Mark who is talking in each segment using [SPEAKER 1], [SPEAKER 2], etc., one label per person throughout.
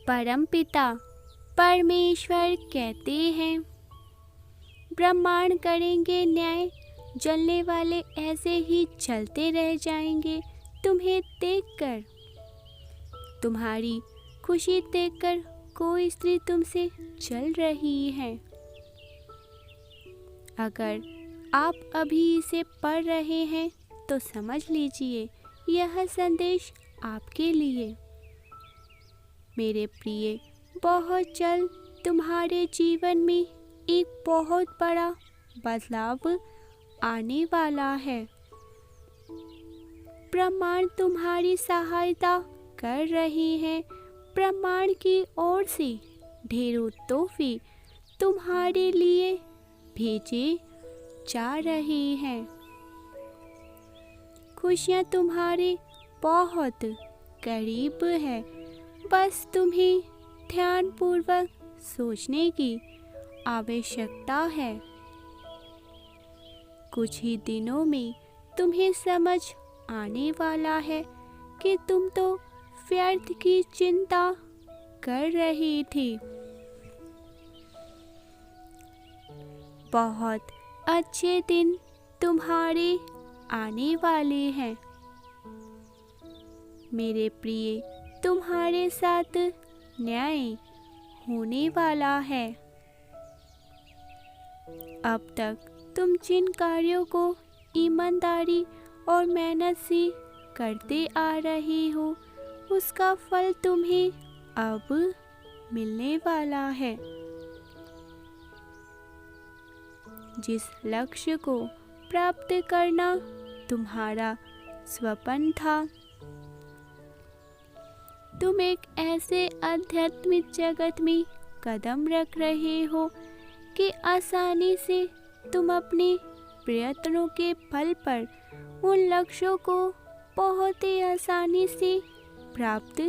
[SPEAKER 1] परमपिता परमेश्वर कहते हैं, ब्रह्मांड करेंगे न्याय, जलने वाले ऐसे ही चलते रह जाएंगे। तुम्हें देखकर, तुम्हारी खुशी देखकर कोई स्त्री तुमसे जल रही है। अगर आप अभी इसे पढ़ रहे हैं तो समझ लीजिए यह संदेश आपके लिए। मेरे प्रिय, बहुत जल्द तुम्हारे जीवन में एक बहुत बड़ा बदलाव आने वाला है। ब्रह्मांड तुम्हारी सहायता कर रही है। ब्रह्मांड की ओर से ढेरों तोहफे तुम्हारे लिए भेजे जा रहे हैं। खुशियाँ तुम्हारे बहुत करीब है। बस तुम्हें ध्यानपूर्वक सोचने की आवश्यकता है। कुछ ही दिनों में तुम्हें समझ आने वाला है कि तुम तो व्यर्थ की चिंता कर रहे थे। बहुत अच्छे दिन तुम्हारे आने वाले हैं। मेरे प्रिय, तुम्हारे साथ न्याय होने वाला है। अब तक तुम जिन कार्यों को ईमानदारी और मेहनत से करते आ रहे हो, उसका फल तुम्हें अब मिलने वाला है। जिस लक्ष्य को प्राप्त करना तुम्हारा स्वप्न था, तुम एक ऐसे आध्यात्मिक जगत में कदम रख रहे हो कि आसानी से तुम अपने प्रयत्नों के फल पर उन लक्ष्यों को बहुत ही आसानी से प्राप्त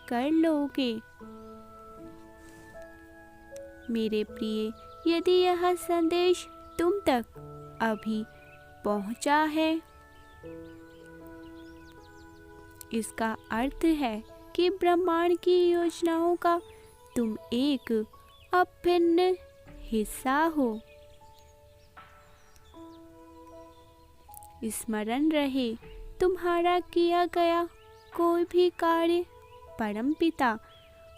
[SPEAKER 1] कर लोगे। मेरे प्रिय, यदि यह संदेश तुम तक अभी पहुंचा है, इसका अर्थ है कि ब्रह्मांड की योजनाओं का तुम एक अभिन्न हिस्सा हो। स्मरण रहे, तुम्हारा किया गया कोई भी कार्य परमपिता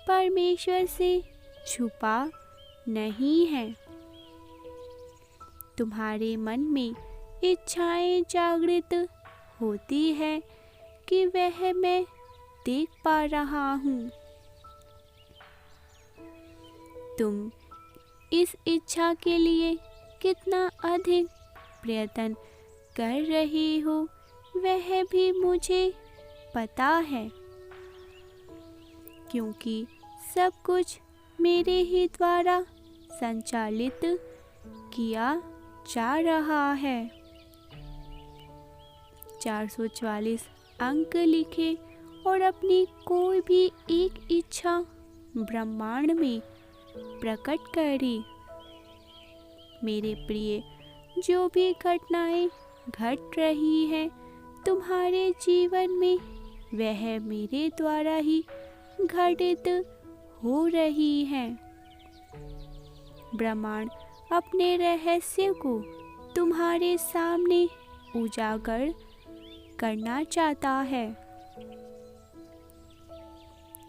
[SPEAKER 1] परमेश्वर से छुपा नहीं है। तुम्हारे मन में इच्छाएं जागृत होती है कि वह मैं देख पा रहा हूँ। तुम इस इच्छा के लिए कितना अधिक प्रयत्न कर रही हो, वह भी मुझे पता है, क्योंकि सब कुछ मेरे ही द्वारा संचालित किया जा रहा है। 444 अंक लिखे और अपनी कोई भी एक इच्छा ब्रह्मांड में प्रकट करी। मेरे प्रिय, जो भी घटनाएं घट रही हैं तुम्हारे जीवन में, वह मेरे द्वारा ही घटित हो रही हैं। ब्रह्मांड अपने रहस्य को तुम्हारे सामने उजागर करना चाहता है।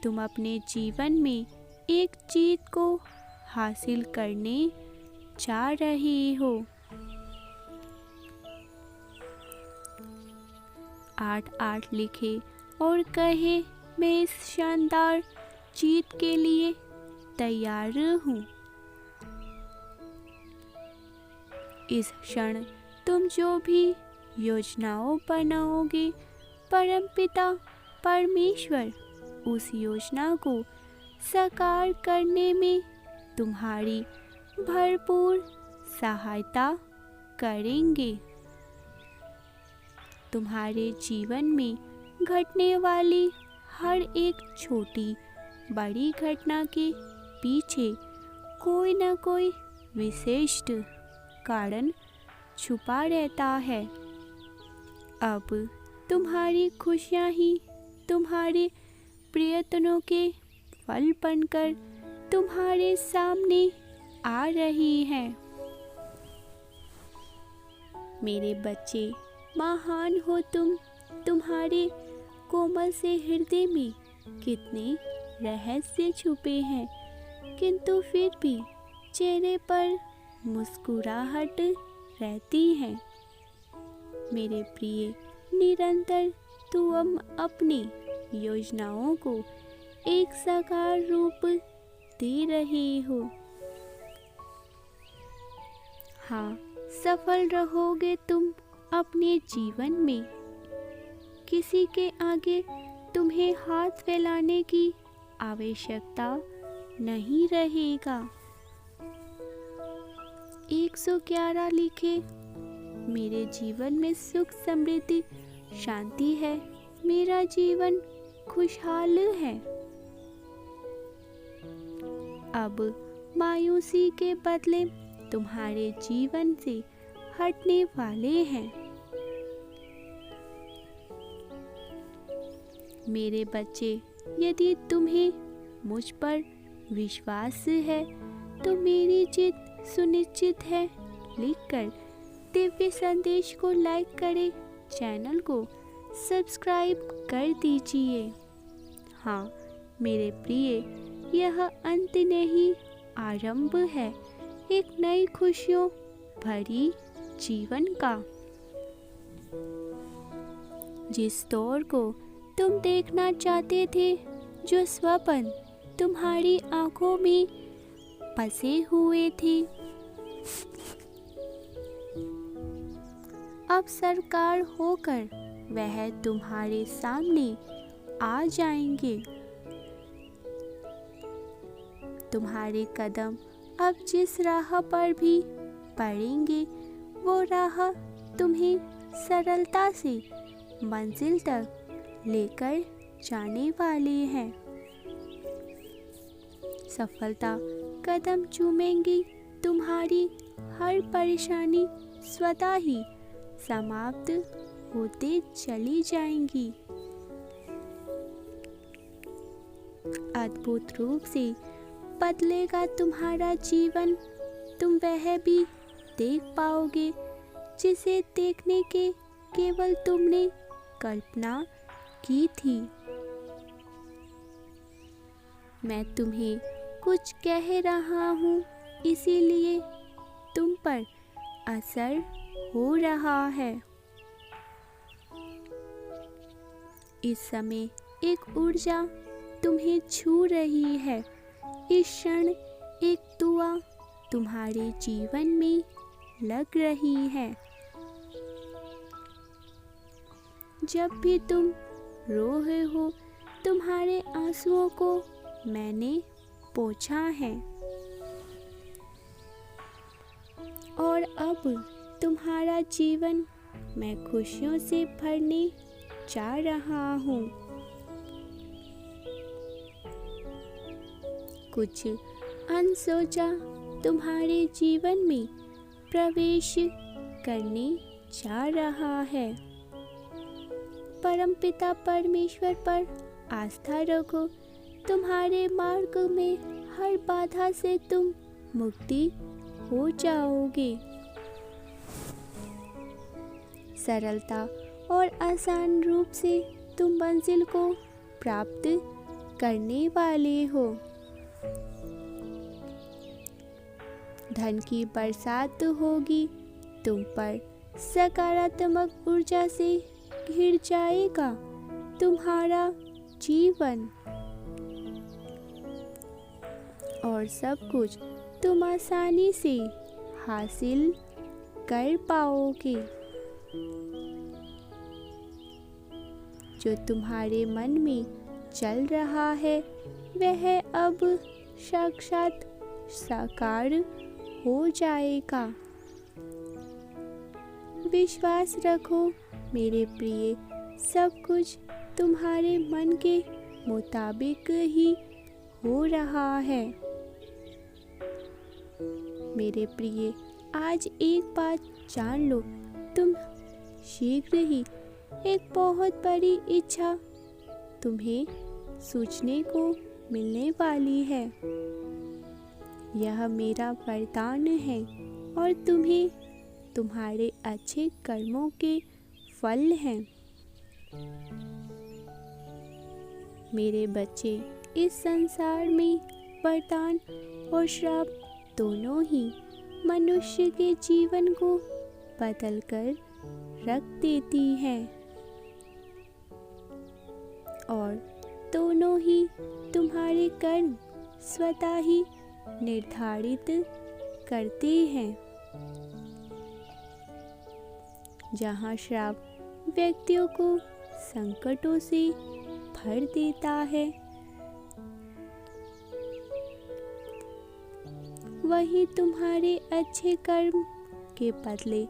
[SPEAKER 1] तुम अपने जीवन में एक जीत को हासिल करने जा रही हो। 8 लिखे और कहे, मैं इस शानदार जीत के लिए तैयार हूँ। इस क्षण तुम जो भी योजनाओं बनाओगे, परमपिता परमेश्वर उस योजना को साकार करने में तुम्हारी भरपूर सहायता करेंगे। तुम्हारे जीवन में घटने वाली हर एक छोटी बड़ी घटना के पीछे कोई न कोई विशिष्ट कारण छुपा रहता है। अब तुम्हारी खुशियाँ ही तुम्हारे प्रयत्नों के फल बनकर तुम्हारे सामने आ रही हैं। मेरे बच्चे, महान हो तुम। तुम्हारे कोमल से हृदय में कितने रहस्य छुपे हैं, किंतु फिर भी चेहरे पर मुस्कुराहट रहती है। मेरे प्रिय, निरंतर तुम अपनी योजनाओं को एक साकार रूप दे रहे हो। हाँ, सफल रहोगे तुम अपने जीवन में। किसी के आगे तुम्हें हाथ फैलाने की आवश्यकता नहीं रहेगा। 111 लिखे, मेरे जीवन में सुख समृद्धि शांति है। मेरा जीवन खुशहाल है। अब मायूसी के बदले तुम्हारे जीवन से हटने वाले हैं। मेरे बच्चे, यदि तुम्हें मुझ पर विश्वास है तो मेरी जीत सुनिश्चित है। लिखकर दिव्य संदेश को लाइक करें, चैनल को सब्सक्राइब कर दीजिए। हाँ मेरे प्रिय, यह अंत नहीं, आरंभ है एक नई खुशियों भरी जीवन का। जिस दौर को तुम देखना चाहते थे, जो स्वप्न तुम्हारी आंखों में बसे हुए थे, अब साकार होकर वह तुम्हारे सामने आ जाएंगे। तुम्हारे कदम अब जिस राह पर भी पड़ेंगे, वो राह तुम्हें सरलता से मंजिल तक लेकर जाने वाले हैं। सफलता कदम चूमेंगी, तुम्हारी हर परेशानी स्वतः ही समाप्त होते चली जाएंगी। अद्भुत रूप से बदलेगा तुम्हारा जीवन। तुम वह भी देख पाओगे जिसे देखने के केवल तुमने कल्पना की थी। मैं तुम्हें कुछ कह रहा हूँ, इसीलिए तुम पर असर हो रहा है। इस समय एक ऊर्जा तुम्हें छू रही है। इस क्षण एक दुआ तुम्हारे जीवन में लग रही है। जब भी तुम रो रहे हो, तुम्हारे आंसुओं को मैंने पोंछा है और अब तुम्हारा जीवन मैं खुशियों से भरने जा रहा हूँ। कुछ अनसोचा तुम्हारे जीवन में प्रवेश करने जा रहा है। परमपिता परमेश्वर पर आस्था रखो। तुम्हारे मार्ग में हर बाधा से तुम मुक्ति हो जाओगे। सरलता और आसान रूप से तुम मंजिल को प्राप्त करने वाले हो। धन की बरसात होगी, तुम पर सकारात्मक ऊर्जा से घिर जाएगा तुम्हारा जीवन और सब कुछ तुम आसानी से हासिल कर पाओगे। जो तुम्हारे मन में चल रहा है वह अब साक्षात साकार हो जाएगा। विश्वास रखो मेरे प्रिय, सब कुछ तुम्हारे मन के मुताबिक ही हो रहा है। मेरे प्रिय, आज एक बात जान लो, तुम शीघ्र ही एक बहुत बड़ी इच्छा तुम्हें सूझने को मिलने वाली है। यह मेरा वरदान है और तुम्हें तुम्हारे अच्छे कर्मों के फल हैं। मेरे बच्चे, इस संसार में वरदान और श्राप दोनों ही मनुष्य के जीवन को बदल कर रख देती है और दोनों ही तुम्हारे कर्म स्वतः ही निर्धारित करते हैं। जहाँ श्राप व्यक्तियों को संकटों से भर देता है, वही तुम्हारे अच्छे कर्म के बदले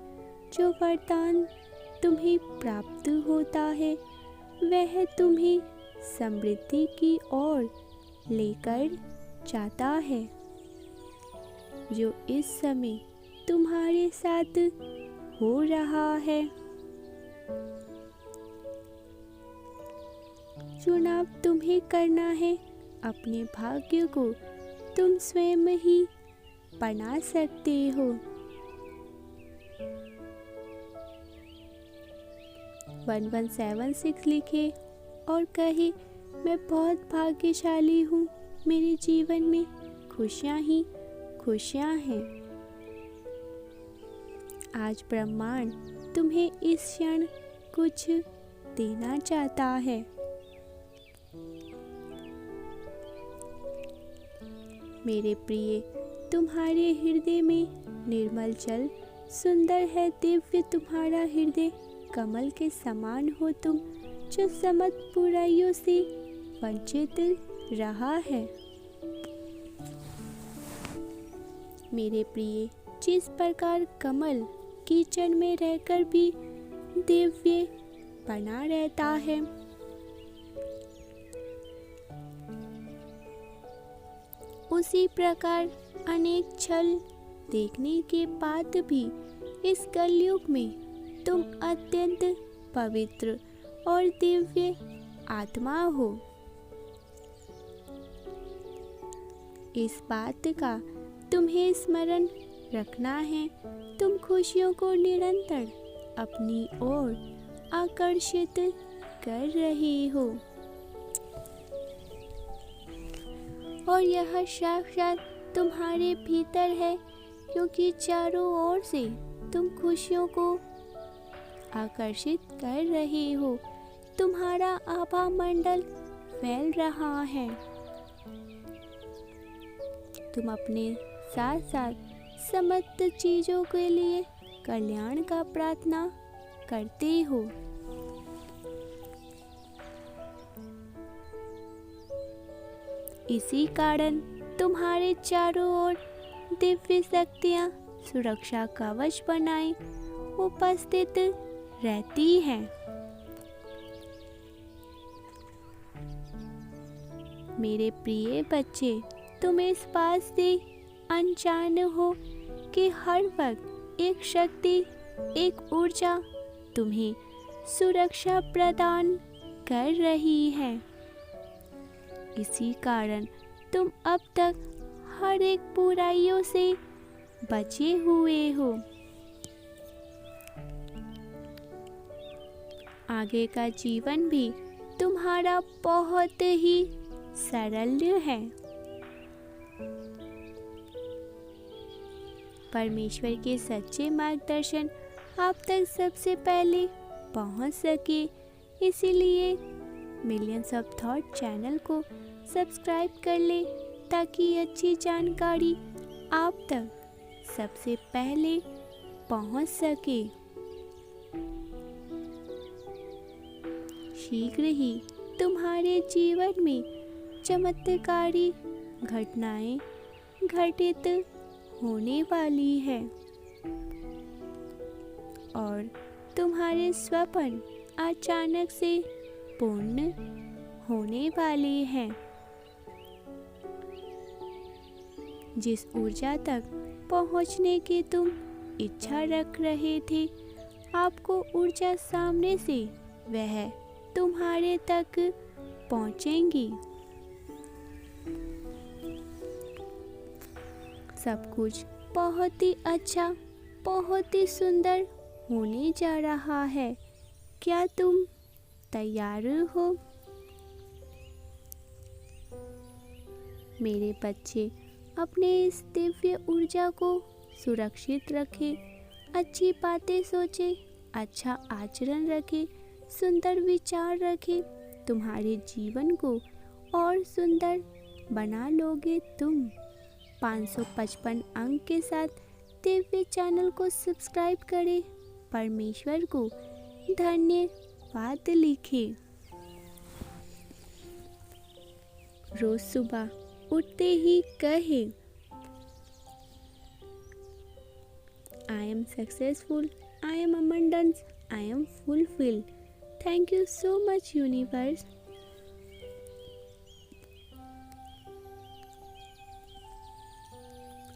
[SPEAKER 1] जो वरदान तुम्हें प्राप्त होता है, वह तुम्हें समृद्धि की ओर लेकर जाता है, जो इस समय तुम्हारे साथ हो रहा है। चुनाव तुम्हें करना है। अपने भाग्य को तुम स्वयं ही बना सकते हो। 1176 लिखे और कहे, मैं बहुत भाग्यशाली हूँ, मेरे जीवन में खुशियाँ ही खुशियाँ हैं। आज ब्रह्मांड तुम्हें इस क्षण कुछ देना चाहता है। मेरे प्रिय, तुम्हारे हृदय में निर्मल जल सुंदर है, दिव्य तुम्हारा हृदय कमल के समान हो तुम, जो समस्त बुराइयों से वंचित रहा है। मेरे प्रिय, जिस प्रकार कमल कीचड़ में रहकर भी दिव्य बना रहता है, उसी प्रकार अनेक छल देखने के बाद भी इस कलयुग में तुम अत्यंत पवित्र और दिव्य आत्मा हो। इस बात का तुम्हें स्मरण रखना है। तुम खुशियों को निरंतर अपनी ओर आकर्षित कर रहे हो और यह साक्षात तुम्हारे भीतर है, क्योंकि चारों ओर से तुम खुशियों को आकर्षित कर रहे हो। तुम्हारा आभा मंडल फैल रहा है। तुम अपने साथ साथ समस्त चीजों के लिए कल्याण का प्रार्थना करते हो। इसी कारण तुम्हारे चारों ओर दिव्य शक्तियां सुरक्षा कवच बनाए उपस्थित रहती हैं। मेरे प्रिय बच्चे, तुम इस बात से अनजान हो कि हर वक्त एक शक्ति, एक ऊर्जा तुम्हें सुरक्षा प्रदान कर रही है। इसी कारण तुम अब तक हर एक बुराइयों से बचे हुए हो। आगे का जीवन भी तुम्हारा बहुत ही सरल है। परमेश्वर के सच्चे मार्गदर्शन आप तक सबसे पहले पहुंच सके, इसीलिए मिलियंस ऑफ थॉट चैनल को सब्सक्राइब कर ले, ताकि अच्छी जानकारी आप तक सबसे पहले पहुंच सके। शीघ्र ही तुम्हारे जीवन में चमत्कारी घटनाएं घटित होने वाली है और तुम्हारे स्वप्न अचानक से पूर्ण होने वाले हैं। जिस ऊर्जा तक पहुंचने की तुम इच्छा रख रहे थे, आपको ऊर्जा सामने से वह तुम्हारे तक पहुंचेंगी। सब कुछ बहुत ही अच्छा, बहुत ही सुंदर होने जा रहा है। क्या तुम तैयार हो? मेरे बच्चे, अपने इस दिव्य ऊर्जा को सुरक्षित रखें, अच्छी बातें सोचें, अच्छा आचरण रखें, सुंदर विचार रखें। तुम्हारे जीवन को और सुंदर बना लोगे तुम। 555 अंक के साथ दिव्य चैनल को सब्सक्राइब करें। परमेश्वर को धन्यवाद लिखें। रोज सुबह उठते ही कहे, I am successful, I am abundance, I am fulfilled. Thank you so much universe.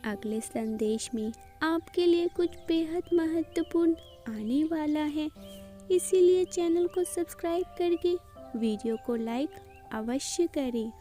[SPEAKER 1] अगले संदेश में आपके लिए कुछ बेहद महत्वपूर्ण आने वाला है, इसीलिए चैनल को सब्सक्राइब करके वीडियो को लाइक अवश्य करें।